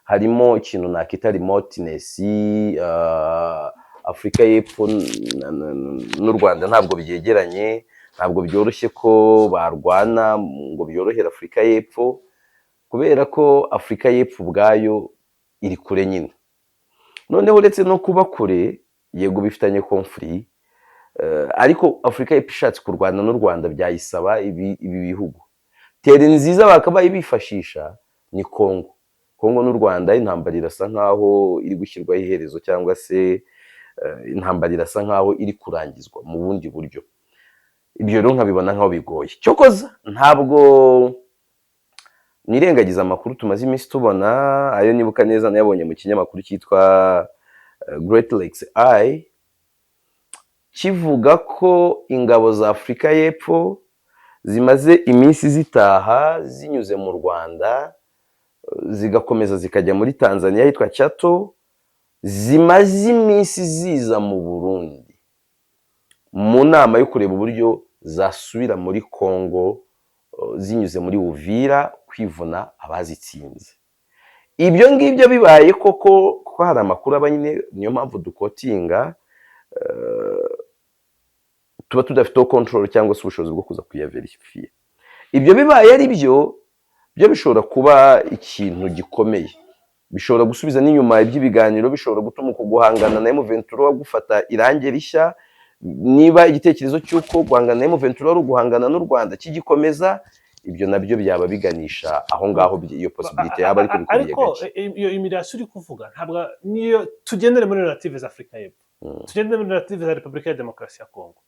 Harimo ikintu nakita remoteness. Afurika y'Epfo n'u Rwanda ntabwo byegeranye, ntabwo byoroshye ko barwana ngo byorohere Afurika y'Epfo, kubera ko Afurika y'Epfo ubwayo iri kure nyine. Noneho uretse no kuba kure, yego bifitanye conflict, ariko Afurika y'Epfo ishatse kurwana n'u Rwanda byayisaba ibi bihugu. Tere nziza bakabaye bifashisha ni Congo n'u Rwanda. Intambara irasa nkaho iri gushyirwaho iherezo, cyangwa se intambara irasa nkaho iri kurangizwa mu bundi buryo. Ibyo rero nkabibona nkaho bigoye. Cyokoza ntabwo nirengagiza amakuru tumaze iminsi tubona, ayo nibuka neza nayabonye mu kinyamakuru cyitwa Great Lakes Eye, kivuga ko ingabo za Afurika y'Epfo zimaze iminsi zitaha zinyuze mu Rwanda zigakomeza zikajya muri Tanzania yitwa Chato, zimaze iminsi ziza mu Burundi mu nama yo kureba uburyo zasubira muri Congo zinyuze muri Uvira kwivuna abazitsinze. Ibyo ngibyo bibaye koko hari amakuru aba nyine, niyo mpamvu dukotinga tuba tudafite control cyangwa se ubushobozi bwo kuza kuyaverifiya. Ibyo bibaye ari byo bishobora kuba ikintu gikomeye, bishobora gusubiza n'inyuma iby'ibiganiro, bishobora gutuma uko guhangana na M23 gufata irange rishya. Niba igitekerezo cy'uko guhangana na M23 ari uguhangana n'u Rwanda kigikomeza, ibyo nabyo byaba biganisha aho ngaho iyo possibility yaba ariko iyo immigration uri kuvuga ntabwo niyo tugendere muri narrative za Afurika y'Epfo, tugendere muri narrative za Repubulika ya Demokarasi ya Congo.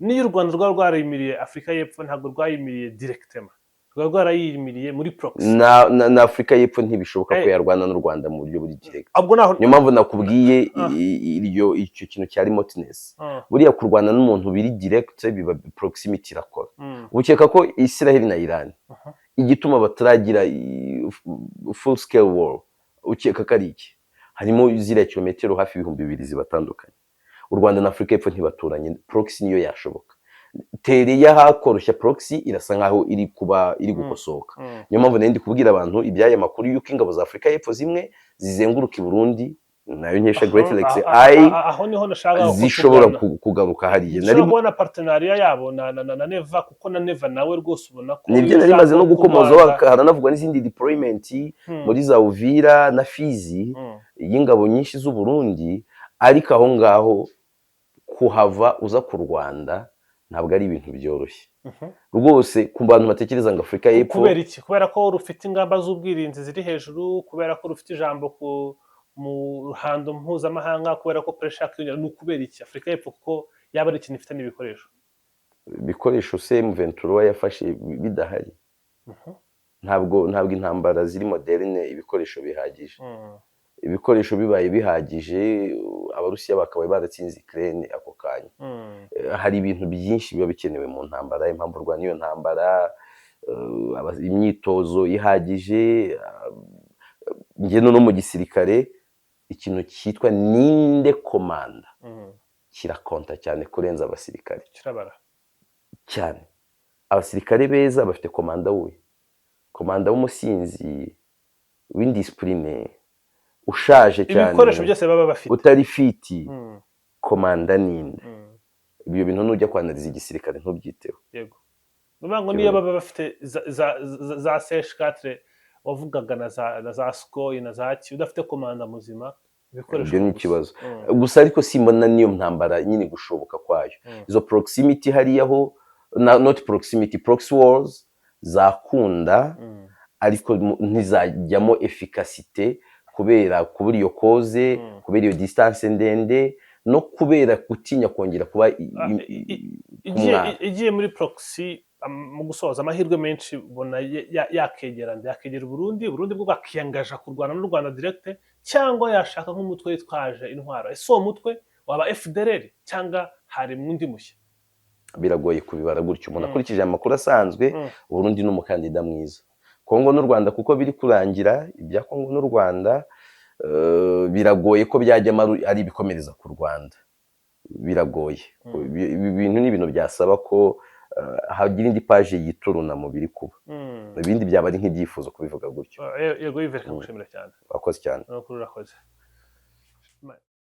Niyo u Rwanda rwarayimiriye Afurika y'Epfo ntabwo rwayimiriye directement, rwarayimiriye muri proxy. Na Afurika y'Epfo ntibishoboka ko yarwana n'u Rwanda mu buryo buri direct. Niyo mpamvu nakubwiye icyo kintu cya remoteness. Buriya kurwana n'umuntu biri direct biba proximity irakora. Ukeka ko Israel na Iran igituma bataragira full scale war, ukeka ko ari iki? Harimo ziriya kilometero hafi 2000 zibatandukanye. U Rwanda na Afurika y'Epfo ntibaturanye, proxy niyo yashoboka. Tere y'ahakoroshya proxy irasa nkaho iri gukosoka. Niyo mpamvu ndi kubwira abantu ibyaya makuru yuko ingabo za Afurika y'Epfo zimwe zizenguruka i Burundi, nayo nkesha Great Lakes Eye, aho niho nashaka zishobora kugaruka hariya. Nari kubona partenariat yabo na Neva, kuko na Neva nawe rwose ubona ko nibyo nari maze no gukomoza, haranavuga n'izindi deployment muri za Uvira na Fizi y'ingabo nyinshi z'u Burundi. Ariko aho ngaho kuhava uza ku Rwanda ntabwo ari ibintu byoroshye. rwose ku bantu batekereza ngo Afurika y'Epfo. Kubera iki? Kubera ko rufite ingamba z'ubwirinzi ziri hejuru, kubera ko rufite ijambo mu ruhando mpuzamahanga, kubera ko pressure yakiyongera, ni ukubera iki Afurika y'Epfo kuko yaba ari ikintu ifite n'ibikoresho? Ibikoresho M23 yafashe bidahari. Ntabwo intambara ziri moderne ibikoresho bihagije. Ibikoresho bibaye bihagije Abarusiya bakabaye baratsinze Ukraine ako kanya. Hari ibintu byinshi biba bikenewe mu ntambara, impamvu rwa niyo ntambara, imyitozo ihagije. Ngeno no mu gisirikare ikintu cyitwa ninde komanda kirakonta cyane kurenza abasirikare. Kirabara cyane. Abasirikare beza bafite komanda we, komanda w'umusinzi w'indiscipline ushaje cyane, ibikoresho byose baba bafite utari fiti. Komanda ninde? Ibyo bintu nujya kwanariza igisirikare ntubyiteho. Yego, nubango niyo baba bafite za C4 wavugaga na za Sukhoi na za ki, udafite komanda muzima ibikoresho ibyo ni ikibazo. Gusa ariko simbona niyo ntambara nyine gushoboka kwayo. Izo proximity hariyaho, not proximity, proxy wars zakunda, ariko ntizajyamo efficacité kubera iyo koze, kubera iyo distance ndende, no kubera gutinya kongera kuba igiye muri proxy. Mu gusoza amahirwe menshi ubona yakegera Burundi bwo bakiyangaje kurwana n'u Rwanda direct, cyangwa yashaka nk'umutwe witwaje intwaro. Ese uwo mutwe waba FDLR cyangwa hari mundi mushya? Biragoye kubibara gutyo. Umuntu akurikije amakuru asanzwe, Burundi n'umukandida mwiza. Kongo n'u Rwanda kuko biri kurangira, ibya Kongo n'u Rwanda biragoye ko byajyamo ari ibikomereza ku Rwanda. Biragoye. Ibi bintu ni ibintu byasaba ko hagira indi page yituruna mu biri kuba. Ibindi byaba ari nk'ibyifuzo kubivuga gutyo. Yego, Yves, kamushimira cyane. Wakoze cyane. Urakoze.